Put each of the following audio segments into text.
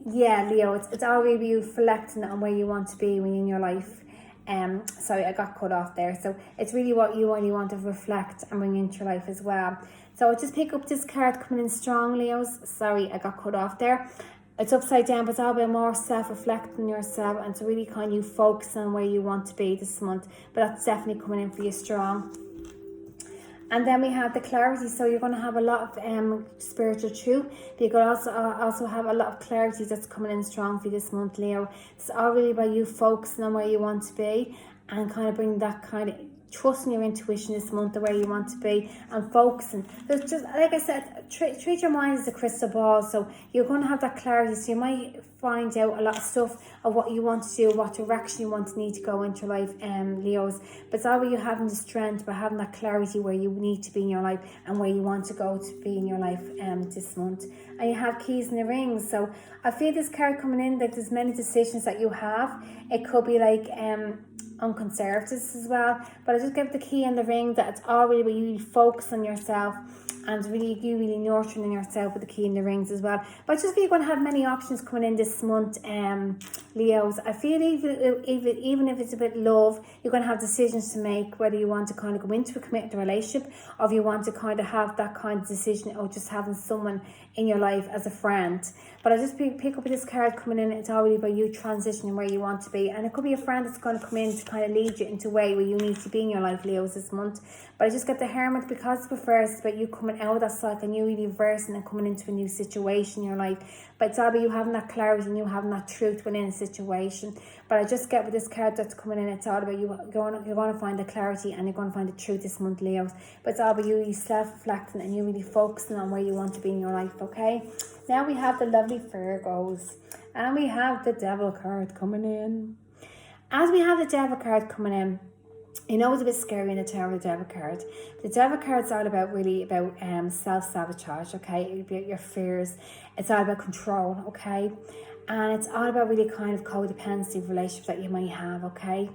Yeah, Leo, it's all really you reflecting on where you want to be when in your life. Sorry, I got cut off there. So it's really what you only want to reflect and bring into your life as well. So I'll just pick up this card coming in strong, Leos. Sorry, I got cut off there. It's upside down, but it's all about more self-reflecting yourself and to really kind of you focus on where you want to be this month. But that's definitely coming in for you strong. And then we have the clarity, so you're going to have a lot of spiritual truth, but you could also have a lot of clarity that's coming in strong for you this month, Leo. It's all really about you focusing on where you want to be and kind of bring that kind of trusting your intuition this month, the way you want to be, and focusing. There's just, like I said, treat your mind as a crystal ball, so you're going to have that clarity, so you might find out a lot of stuff of what you want to do, what direction you want to need to go into your life, Leos. But it's all about you having the strength, but having that clarity where you need to be in your life and where you want to go to be in your life this month. And you have keys in the rings, so I feel this card coming in that there's many decisions that you have. It could be like on conservatives as well, but I just give the key and the ring that it's all really where you focus on yourself and you really nurturing yourself with the key and the rings as well. But I just feel you're going to have many options coming in this month, Leos. I feel even if it's a bit love, you're going to have decisions to make, whether you want to kind of go into a committed relationship or if you want to kind of have that kind of decision or just having someone in your life as a friend. But I just pick up this card coming in. It's already about you transitioning where you want to be, and it could be a friend that's going to come in to kind of lead you into a way where you need to be in your life, Leos, this month. But I just get the Hermit because it's first about you coming out of that cycle and you really reversing and coming into a new situation in your life. But it's all about you having that clarity and you having that truth within a situation. But I just get with this card that's coming in, it's all about you're going to find the clarity and you're going to find the truth this month, Leos. But it's all about you self-reflecting and you really focusing on where you want to be in your life, okay? Now we have the lovely Virgos and we have the Devil card coming in. As we have the Devil card coming in, you know it's a bit scary in the Tower of the Devil card. The Devil card is all about really about self-sabotage, okay? About your fears. It's all about control, okay? And it's all about really kind of codependency relationships that you might have, okay?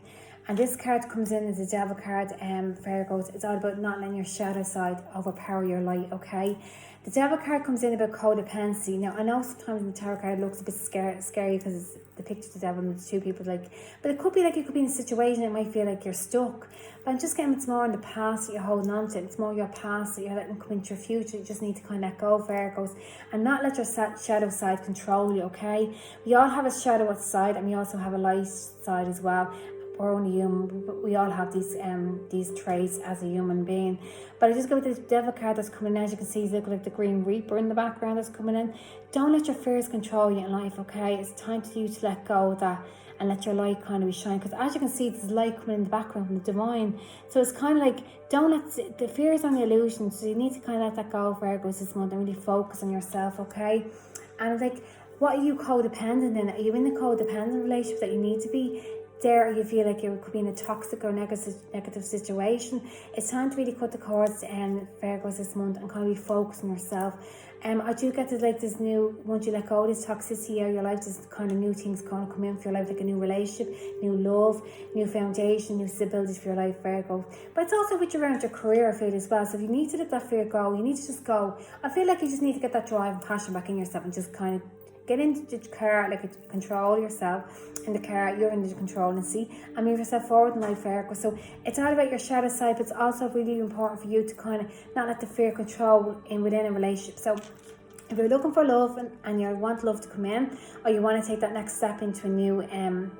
And this card comes in as a Devil card, Virgos. It's all about not letting your shadow side overpower your light, okay? The Devil card comes in about codependency. Now, I know sometimes the Tarot card looks a bit scary because it's the picture of the devil and the two people, like, but it could be like you could be in a situation that might feel like you're stuck. But I'm just getting it's more in the past that you're holding on to. It's more your past that you're letting come into your future. You just need to kind of let go, Virgos, and not let your shadow side control you, okay? We all have a shadow side and we also have a light side as well. We're only human, but we all have these traits as a human being. But I just go with this Devil card that's coming in. As you can see, it's looking like the Green Reaper in the background that's coming in. Don't let your fears control you in life, okay? It's time for you to let go of that and let your light kind of be shining. Because as you can see, there's light coming in the background from the divine. So it's kind of like, don't let the fears on the illusion. So you need to kind of let that go, Virgos, this month and really focus on yourself, okay? And like, what are you codependent in? Are you in a codependent relationship that you need to be? There you feel like you could be in a toxic or negative situation. It's time to really cut the cords and Virgos this month and kind of be focused on yourself. I do get to like this new, once you let go of this toxicity out of your life, there's kind of new things going to come in for your life, like a new relationship, new love, new foundation, new stability for your life, Virgo. But it's also with around your career, I feel, as well. So if you need to let that fear go, you need to just go. I feel like you just need to get that drive and passion back in yourself and just kind of get into the car, like control yourself in the car. You're in the control and see and move yourself forward in life, Virgo. So it's all about your shadow side, but it's also really important for you to kind of not let the fear control within a relationship. So if you're looking for love and you want love to come in, or you want to take that next step into a new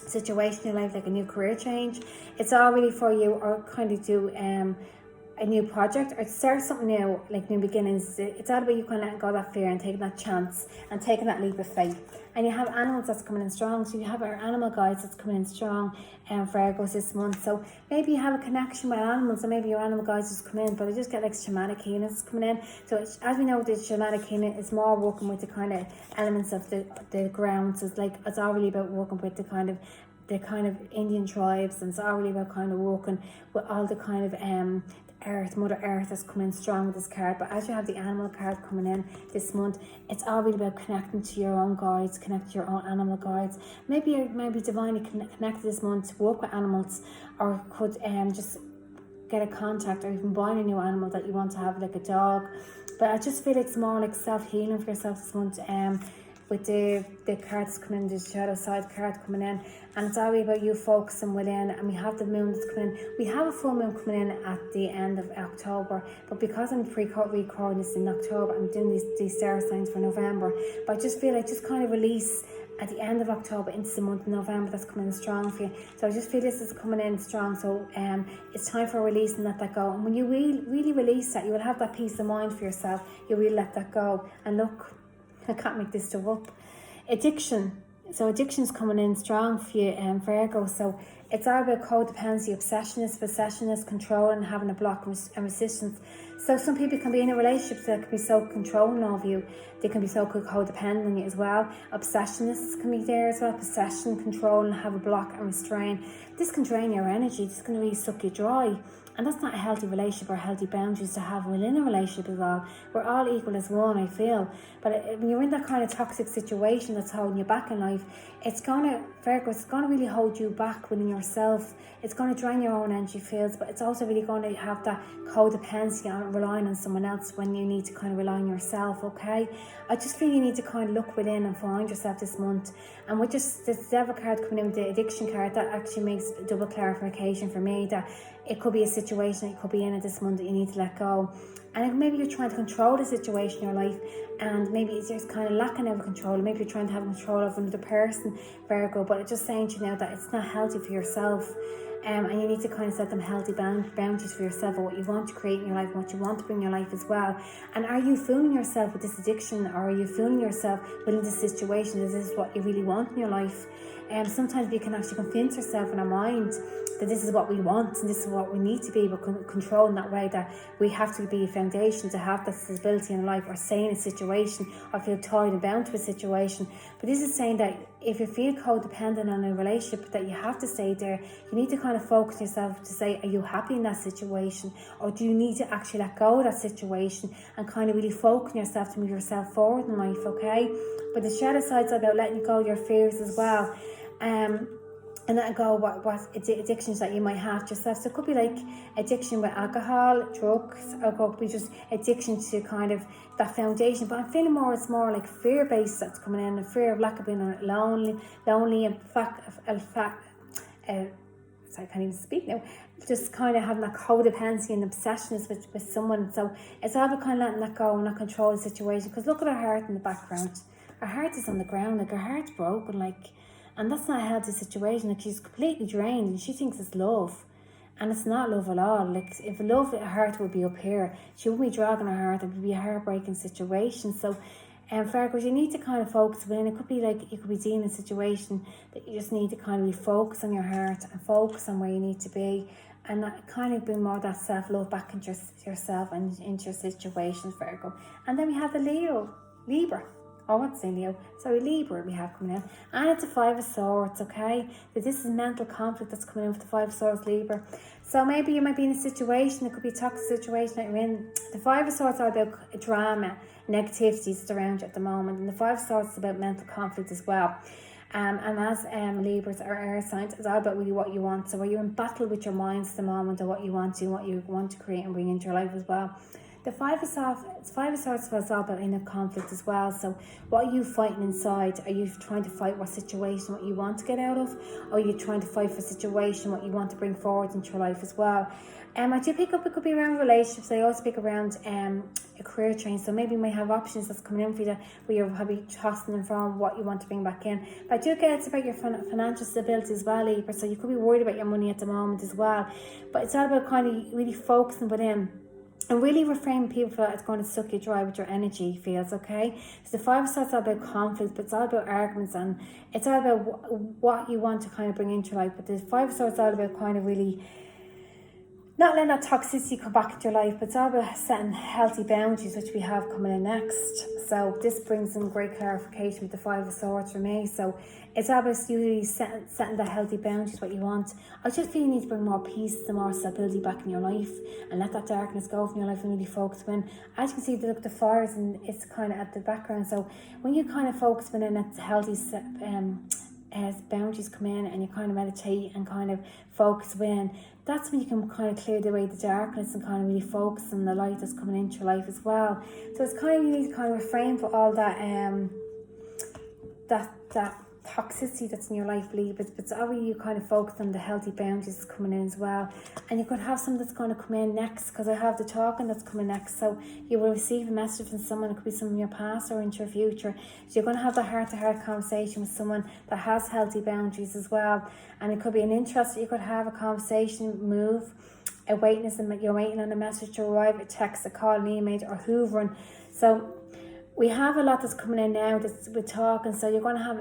situation in your life, like a new career change, it's all really for you, or kind of do a new project or start something new, like new beginnings. It's all about you kind of letting go of that fear and taking that chance and taking that leap of faith. And you have animals that's coming in strong, so you have our animal guides that's coming in strong Virgos this month. So maybe you have a connection with animals, or maybe your animal guides just come in, but I just get like shamanic healings coming in. So as we know, the shamanic healing is more working with the kind of elements of the grounds. It's like, it's all really about working with the kind of Indian tribes, and it's all really about kind of working with all the kind of Earth, Mother Earth that's coming strong with this card. But as you have the animal card coming in this month, it's all really about connecting to your own guides, connect to your own animal guides. Maybe you're divinely connected this month to work with animals, or could just get a contact or even buy a new animal that you want to have, like a dog. But I just feel like it's more like self-healing for yourself this month. with the cards coming in, the shadow side card coming in, and it's all about you focusing within. And we have the moon that's coming in. We have a full moon coming in at the end of October, but because I'm recording this in October, I'm doing these star signs for November. But I just feel like just kind of release at the end of October into the month of November that's coming in strong for you. So I just feel this is coming in strong. So it's time for release and let that go. And when you really release that, you will have that peace of mind for yourself. You really let that go. And look, I can't make this stuff up. Addiction. So addiction's coming in strong for you, Virgo. So it's all about codependency, obsessionist, possessionist, control, and having a block and resistance. So some people can be in a relationship that can be so controlling of you. They can be so codependent on you as well. Obsessionists can be there as well. Possession, control, and have a block and restrain. This can drain your energy. This can really suck you dry. And that's not a healthy relationship or healthy boundaries to have within a relationship as well. We're all equal as one, I feel. But when you're in that kind of toxic situation that's holding you back in life, Virgo, it's going to really hold you back within yourself. It's going to drain your own energy fields, but it's also really going to have that codependency on relying on someone else when you need to kind of rely on yourself, okay? I just feel you need to kind of look within and find yourself this month. And with just this Devil card coming in with the addiction card, that actually makes double clarification for me that it could be a situation that you could be in at this month that you need to let go. And maybe you're trying to control the situation in your life, and maybe it's just kind of lacking over control. Maybe you're trying to have control of another person, Virgo, but it's just saying to you now that it's not healthy for yourself. And you need to kind of set them healthy boundaries for yourself of what you want to create in your life and what you want to bring in your life as well. And are you fooling yourself with this addiction, or are you fooling yourself within this situation? Is this what you really want in your life? Sometimes we can actually convince ourselves in our mind that this is what we want and this is what we need to be, but control in that way that we have to be a foundation to have that stability in life, or stay in a situation or feel tied and bound to a situation. But this is saying that if you feel codependent on a relationship, that you have to stay there. You need to kind of focus yourself to say, are you happy in that situation, or do you need to actually let go of that situation and kind of really focus on yourself to move yourself forward in life, okay? But the shadow side's about letting go of your fears as well. And let go what addictions that you might have yourself. So it could be like addiction with alcohol, drugs, or it could be just addiction to kind of that foundation. But I'm feeling it's more like fear-based that's coming in, and fear of lack of being lonely, and sorry, I can't even speak now. Just kind of having that codependency and obsession with someone. So it's all about kind of letting that go and not control the situation. Because look at our heart in the background. Our heart is on the ground, like our heart's broken, like. And that's not a healthy situation. Like, she's completely drained and she thinks it's love. And it's not love at all. Like, if love, her heart would be up here. She wouldn't be dragging her heart. It would be a heartbreaking situation. So, Virgo, you need to kind of focus within. It could be like you could be seeing a situation that you just need to kind of refocus on your heart and focus on where you need to be. And that kind of bring more of that self-love back into yourself and into your situation, Virgo. And then we have the Libra. I want to say Leo. Sorry, Libra we have coming in. And it's a Five of Swords, okay? So this is mental conflict that's coming in with the Five of Swords, Libra. So maybe you might be in a situation, it could be a toxic situation that you're in. The Five of Swords are about drama, negativity that's around you at the moment. And the Five of Swords is about mental conflict as well. And as Libras are air signs, it's all about really what you want. So are you in battle with your minds at the moment, or what you want to create and bring into your life as well? The Five of Swords was all about inner conflict as well. So what are you fighting inside? Are you trying to fight what situation, what you want to get out of? Or are you trying to fight for a situation, what you want to bring forward into your life as well? I do pick up, it could be around relationships. I also pick around a career change. So maybe you might have options that's coming in for you where you're probably tossing them from what you want to bring back in. But I do get it's about your financial stability as well, Libra. So you could be worried about your money at the moment as well. But it's all about kind of really focusing within. And really refrain people feel it's going to suck you dry with your energy feels, okay? So the Five of Swords is all about conflict, but it's all about arguments, and it's all about what you want to kind of bring into your life. But the Five of Swords is all about kind of really not letting that toxicity come back into your life, but it's all about setting healthy boundaries, which we have coming in next. So this brings in great clarification with the Five of Swords for me. So it's all about you really setting the healthy boundaries, what you want. I just feel you need to bring more peace and more stability back in your life, and let that darkness go from your life and really focus in. As you can see, look, the fires, and it's kind of at the background. So when you kind of focus in at healthy as boundaries come in, and you kind of meditate and kind of focus in, that's when you can kind of clear away the darkness and kind of really focus on the light that's coming into your life as well. So it's kind of, you need to kind of refrain for all that that toxicity that's in your life leave, but it's already you kind of focus on the healthy boundaries coming in as well. And you could have something that's going to come in next, because I have the talking that's coming next. So you will receive a message from someone. It could be someone in your past or into your future. So you're going to have the heart-to-heart conversation with someone that has healthy boundaries as well. And it could be an interest that you could have, a conversation, move, a waiting, you're waiting on a message to arrive, a text, a call, an email, or hoovering. So we have a lot that's coming in now that's with talking. So you're going to have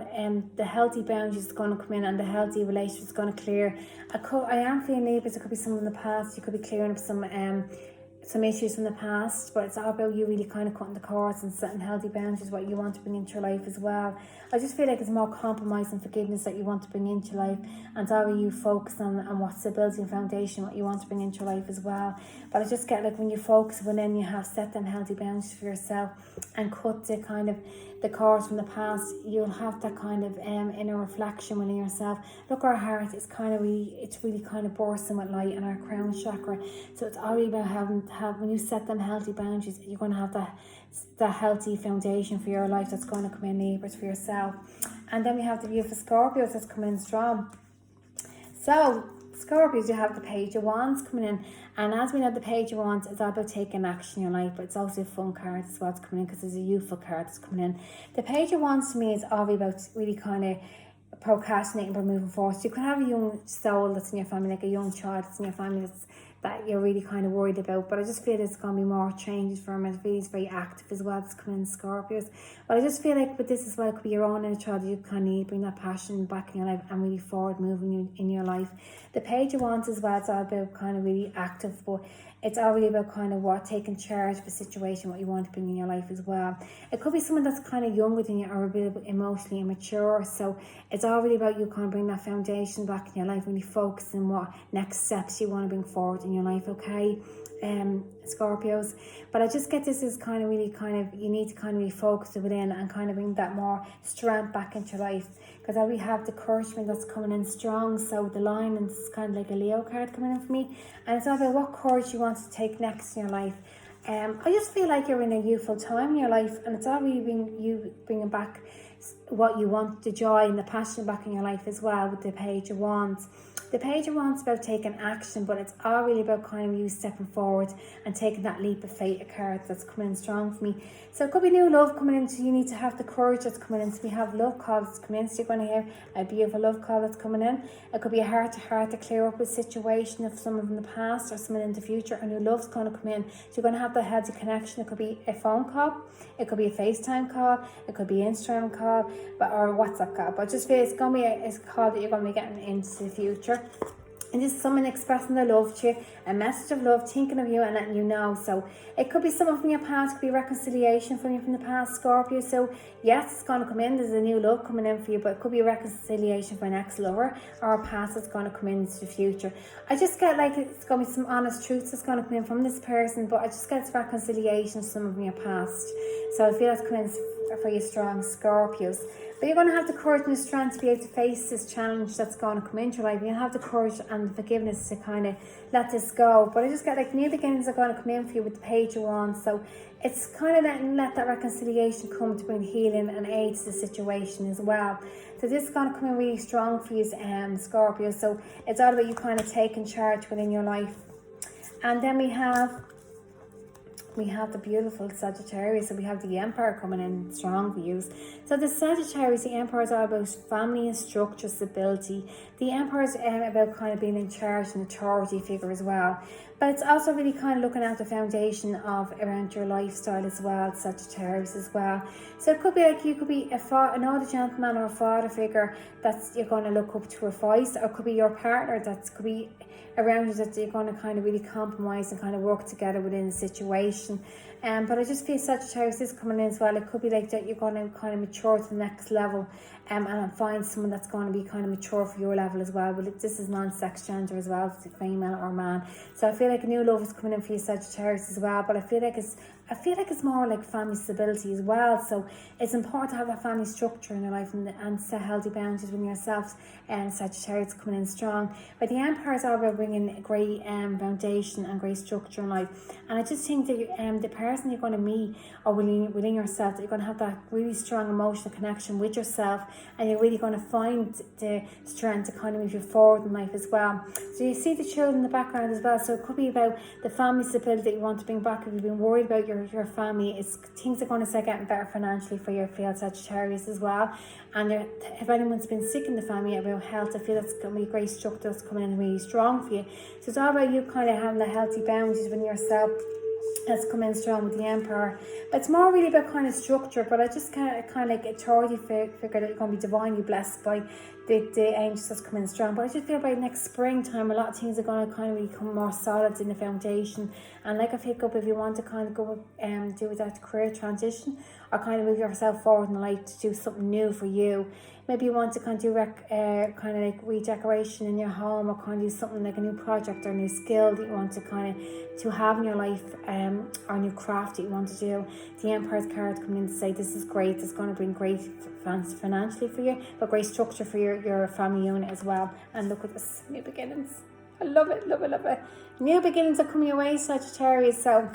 the healthy boundaries going to come in, and the healthy relationships going to clear. I am feeling neighbours. It could be someone in the past. You could be clearing up some issues from the past, but it's all about you really kind of cutting the cords and setting healthy boundaries, what you want to bring into your life as well. I just feel like it's more compromise and forgiveness that you want to bring into life, and it's all you focus on what's the building foundation, what you want to bring into your life as well. But I just get like when you focus within, you have set them healthy boundaries for yourself and cut the kind of the cords from the past, you'll have that kind of inner reflection within yourself. Look, our heart is kind of it's really kind of bursting with light in our crown chakra. So it's all about when you set them healthy boundaries, you're going to have that healthy foundation for your life that's going to come in, neighbours, for yourself. And then we have the beautiful Scorpios that's coming in strong. So Scorpios, you have the Page of Wands coming in, and as we know, the Page of Wands is all about taking action in your life, but it's also a fun card as well. It's coming in because there's a youthful card that's coming in. The Page of Wands to me is all about really kind of procrastinating but moving forward. So you could have a young soul that's in your family, like a young child that's in your family that you're really kind of worried about, but I just feel there's going to be more changes for him. I feel he's very active as well. It's coming in Scorpios, but I just feel like with this as well, it could be your own inner child. You kind of need to bring that passion back in your life and really forward moving you in your life. The Page of Wands as well, it's all about kind of really active, but it's all really about kind of taking charge of a situation, what you want to bring in your life as well. It could be someone that's kind of younger than you or a bit emotionally immature. So it's all really about you kind of bring that foundation back in your life, really focus on what next steps you want to bring forward in your life, okay? Scorpios. But I just get this as kind of really kind of, you need to kind of really focus within and kind of bring that more strength back into life, because I really have the encouragement that's coming in strong. So the Lion, and it's kind of like a Leo card coming in for me, and it's all about what courage you want to take next in your life. I just feel like you're in a youthful time in your life, and it's all really you bringing back what you want, the joy and the passion back in your life as well with the Page of Wands. The Page of Wands is about taking action, but it's all really about kind of you stepping forward and taking that leap of faith, a card that's coming in strong for me. So it could be new love coming in, so you need to have the courage that's coming in. So we have love calls that's coming in, so you're going to hear a beautiful love call that's coming in. It could be a heart-to-heart to clear up a situation of someone from the past or someone in the future, and new love's going to come in. So you're going to have that healthy connection. It could be a phone call, it could be a FaceTime call, it could be an Instagram call, or a WhatsApp call. But just feel it's going to be a call that you're going to be getting into the future. And just someone expressing their love to you, a message of love, thinking of you and letting you know. So it could be someone from your past, it could be reconciliation from you from the past, Scorpio. So yes, it's going to come in, there's a new love coming in for you, but it could be a reconciliation for an ex-lover or a past that's going to come into the future. I just get like it's going to be some honest truths that's going to come in from this person, but I just get it's reconciliation from someone from your past. So I feel that's coming in for you strong Scorpios. But you're going to have the courage and the strength to be able to face this challenge that's going to come into your life. You're going to have the courage and the forgiveness to kind of let this go. But I just get like new beginnings are going to come in for you with the Page of Wands. So it's kind of let that reconciliation come to bring healing and aid to the situation as well. So this is going to come in really strong for you, Scorpio. So it's all about you kind of taking charge within your life. And then we have the beautiful Sagittarius. So we have the Emperor coming in strong for you. So the Sagittarius, the Emperor is all about family and structure, stability. The Emperor is about kind of being in charge and authority figure as well. But it's also really kind of looking at the foundation of around your lifestyle as well, Sagittarius as well. So it could be like you could be an older gentleman or a father figure that's you're going to look up to advice, or it could be your partner that could be around you that you're going to kind of really compromise and kind of work together within the situation. But I just feel Sagittarius is coming in as well. It could be like that you're going to kind of mature to the next level and find someone that's going to be kind of mature for your level as well. But this is non-sex gender as well, it's a female or man. So I feel like a new love is coming in for you Sagittarius as well. But I feel like it's I feel like it's more like family stability as well. So it's important to have that family structure in your life and set healthy boundaries with yourself. And Sagittarius coming in strong. But the Empire is all about bringing a great foundation and great structure in life. And I just think that the person you're going to meet or within yourself, that you're going to have that really strong emotional connection with yourself, and you're really going to find the strength to kind of move you forward in life as well. So you see the children in the background as well. So it could be about the family stability that you want to bring back. If you've been worried about your family, things are going to start getting better financially for your field Sagittarius as well. And if anyone's been sick in the family about health, I feel that's going to be a great structure that's coming in really strong for you. So it's all about you kind of having the healthy boundaries within yourself. That's coming in strong with the Emperor. But it's more really about kind of structure, but I just kind of like authority figure that you're going to be divinely blessed by the angels that's coming in strong. But I just feel by next springtime, a lot of things are going to kind of become more solid in the foundation. And like I pick up, if you want to kind of go do that career transition, or kind of move yourself forward in life to do something new for you. Maybe you want to kind of do kind of like redecoration in your home, or kind of do something like a new project or a new skill that you want to kind of to have in your life, or a new craft that you want to do. The Emperor's card coming in to say this is great. It's going to bring great financially for you, but great structure for your family unit as well. And look at this, new beginnings. I love it, love it, love it. New beginnings are coming your way, Sagittarius. So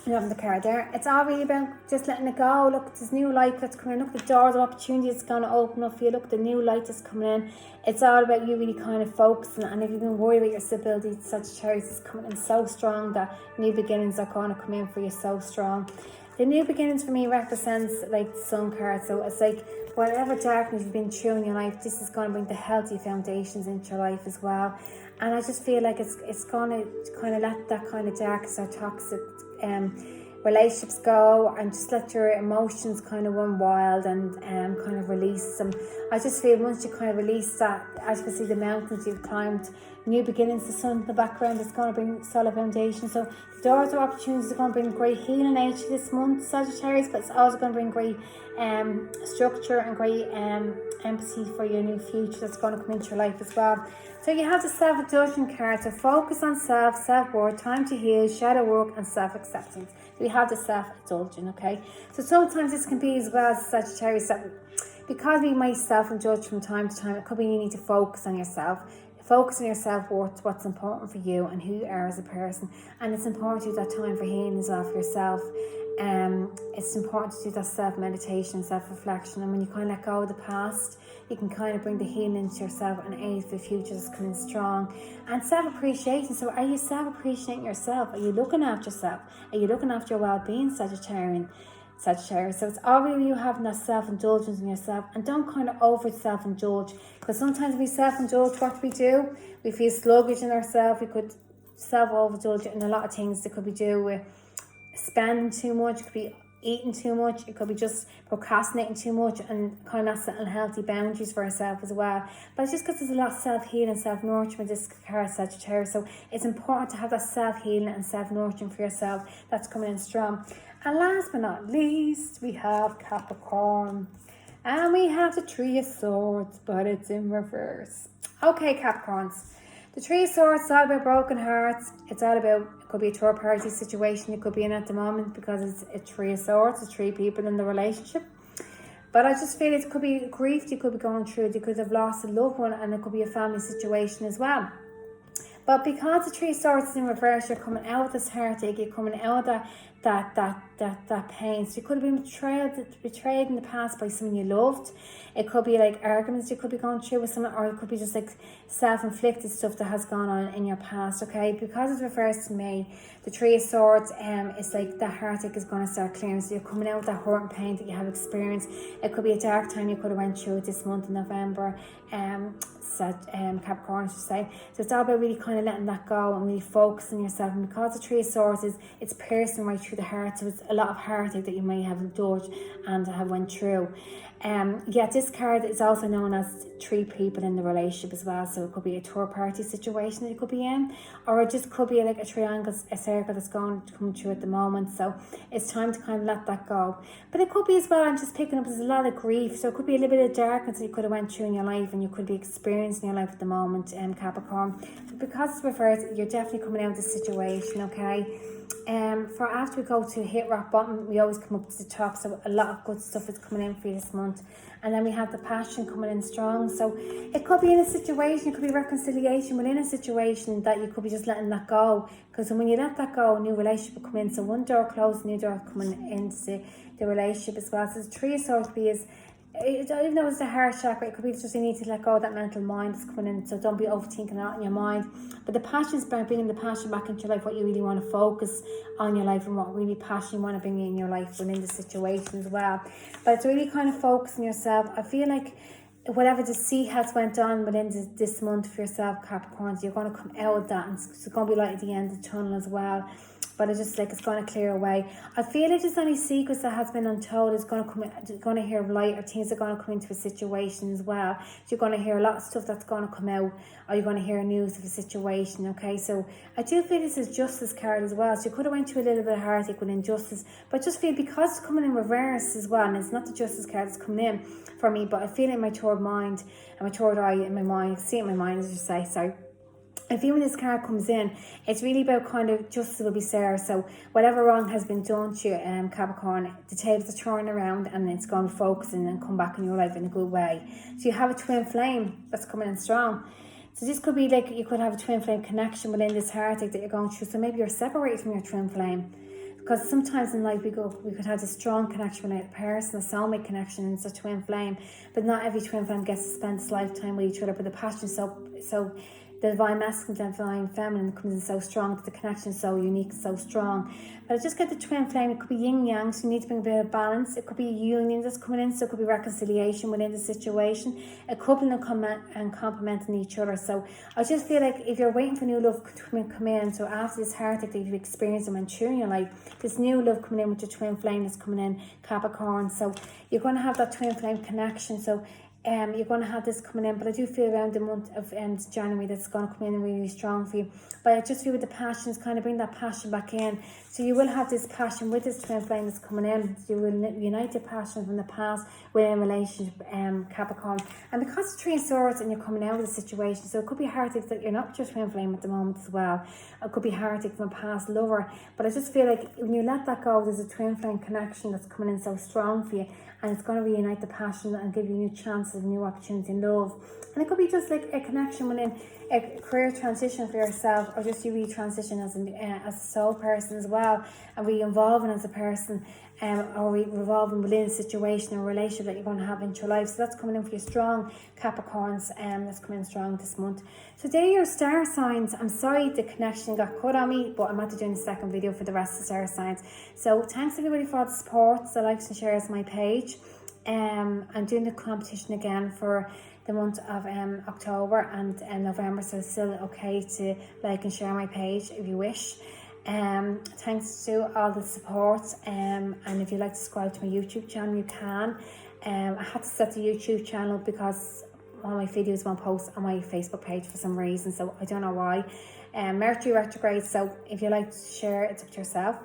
loving the card there. It's all really about just letting it go. Look, there's new light that's coming in. Look, the doors of opportunity is going to open up for you. Look, the new light that's coming in. It's all about you really kind of focusing. And if you've been worried about your stability, Sagittarius is coming in so strong that new beginnings are going to come in for you so strong. The new beginnings for me represents like the Sun card. So it's like whatever darkness you've been through in your life, this is going to bring the healthy foundations into your life as well. And I just feel like it's going to kind of let that kind of darkness or toxic relationships go, and just let your emotions kind of run wild and kind of release them. I just feel once you kind of release that, as you can see the mountains you've climbed, new beginnings, the sun in the background is going to bring solid foundation. So the doors of opportunities are going to bring great healing out to this month, Sagittarius, but it's also going to bring great structure and great empathy for your new future that's going to come into your life as well. So you have the self-indulgent card, so focus on self-worth, time to heal, shadow work, and self-acceptance. We have the self-indulgent, okay? So sometimes this can be as well as Sagittarius, that because we might self-indulge from time to time, it could be you need to focus on yourself. Focus on your self-worth, what's important for you and who you are as a person. And it's important to do that time for healing as well for yourself. It's important to do that self-meditation, self-reflection. And when you kind of let go of the past, you can kind of bring the healing into yourself and aid for the future that's coming strong. And self-appreciation. So are you self-appreciating yourself? Are you looking after yourself? Are you looking after your well-being, Sagittarius? So it's all really you having that self-indulgence in yourself, and don't kind of over self-indulge, because sometimes we self-indulge, what do? We feel sluggish in ourselves. We could self-overindulge in a lot of things. It could be due with spending too much, it could be eating too much, it could be just procrastinating too much, and kind of not setting healthy boundaries for ourselves as well. But it's just because there's a lot of self-healing and self-nurturing this card, Sagittarius. So it's important to have that self-healing and self-nurturing for yourself that's coming in strong. And last but not least, we have Capricorn. And we have the Three of Swords, but it's in reverse. Okay, Capricorns. The Three of Swords is all about broken hearts. It's all about, it could be a third party situation you could be in at the moment, because it's a Three of Swords, it's three people in the relationship. But I just feel it could be grief you could be going through. You could have lost a loved one, and it could be a family situation as well. But because the Three of Swords is in reverse, you're coming out of this heartache, you're coming out of that pain. So you could have been betrayed in the past by someone you loved. It could be like arguments you could be going through with someone, or it could be just like self-inflicted stuff that has gone on in your past, okay? Because it's reversed to me, the Three of Swords it's like the heartache is going to start clearing. So you're coming out with that hurt and pain that you have experienced. It could be a dark time you could have went through this month in November, Capricorn, I should say. So it's all about really kind of letting that go and really focusing on yourself. And because the Three of Swords it's piercing right through the heart, so it's a lot of heartache that you may have endured and have went through. This card is also known as three people in the relationship as well. So it could be a third party situation that you could be in, or it just could be like a triangle, a circle that's going to come through at the moment. So it's time to kind of let that go. But it could be as well, I'm just picking up, there's a lot of grief. So it could be a little bit of darkness that you could have went through in your life, and you could be experiencing in your life at the moment, Capricorn. But because it's reversed, you're definitely coming out of this situation, okay? for after we go to hit rock bottom, we always come up to the top. So a lot of good stuff is coming in for you this month. And then we have the passion coming in strong. So it could be in a situation, it could be reconciliation within a situation that you could be just letting that go. Because when you let that go, a new relationship will come in. So one door closed, a new door coming into the relationship as well. So the 3 of Swords is, even though it's the heart chakra, it could be just you need to let go of that mental mind that's coming in. So don't be overthinking that in your mind. But the passion is about bringing the passion back into your life, what you really want to focus on your life and what really passion you want to bring in your life within the situation as well. But it's really kind of focusing yourself. I feel like whatever the deceit has went on within this month for yourself, Capricorns, you're going to come out of that, and it's going to be like at the end of the tunnel as well. But it's just like it's going to clear away. I feel like there's any secrets that has been untold is going to come. You're going to hear light, or things are going to come into a situation as well. So you're going to hear a lot of stuff that's going to come out, or you're going to hear news of a situation. Okay, so I do feel this is Justice card as well. So you could have went through a little bit of heartache with injustice, but I just feel because it's coming in reverse as well, and it's not the Justice card that's coming in for me, but I feel in my third mind and my third eye in my mind. I see it in my mind, as you say. So I feel when this card comes in, it's really about kind of justice will be served. So whatever wrong has been done to you, Capricorn, the tables are turning around and it's going to focus and come back in your life in a good way. So you have a twin flame that's coming in strong. So this could be like you could have a twin flame connection within this heartache that you're going through. So maybe you're separated from your twin flame. Because sometimes in life we could have a strong connection with a person, a soulmate connection, and it's a twin flame. But not every twin flame gets to spend this lifetime with each other. But the passion is so the divine masculine and divine feminine comes in so strong, that the connection is so unique, so strong. But I just get the twin flame. It could be yin yang, so you need to bring a bit of balance. It could be a union that's coming in, so it could be reconciliation within the situation. A couple and complementing each other. So I just feel like if you're waiting for new love to come in, so after this heartache that you've experienced and went through in your life, this new love coming in with your twin flame that's coming in, Capricorn. So you're going to have that twin flame connection. So you're going to have this coming in, but I do feel around the month of January that's going to come in really strong for you. But I just feel with the passions, kind of bring that passion back in. So you will have this passion with this twin flame that's coming in. So you will unite the passion from the past within a relationship, Capricorn. And because it's 3 of Swords and you're coming out of the situation, so it could be heartache that you're not with your twin flame at the moment as well. It could be heartache from a past lover. But I just feel like when you let that go, there's a twin flame connection that's coming in so strong for you. And it's going to reunite the passion and give you new chances, new opportunities in love. And it could be just like a connection within a career transition for yourself, or just you re-transition as a soul person as well, and re-involving as a person, or revolving within a situation or relationship that you're going to have into your life. So that's coming in for you strong, Capricorns, that's coming in strong this month. So there are your star signs. I'm sorry the connection got cut on me, but I'm about to do a second video for the rest of the star signs. So thanks everybody for the support, the likes and shares my page. I'm doing the competition again for the month of October and November, so it's still okay to like and share my page if you wish. Thanks to all the support, and if you'd like to subscribe to my YouTube channel, you can. I had to set the YouTube channel because all my videos won't post on my Facebook page for some reason, so I don't know why. Mercury retrograde, so if you like to share, it's up to yourself.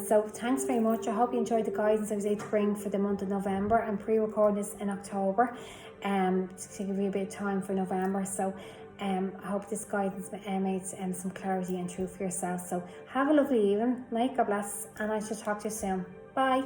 So thanks very much. I hope you enjoyed the guidance I was able to bring for the month of November, and pre-record this in October to give you a bit of time for November. So I hope this guidance made some clarity and truth for yourself. So have a lovely evening. Night, God bless, and I shall talk to you soon. Bye.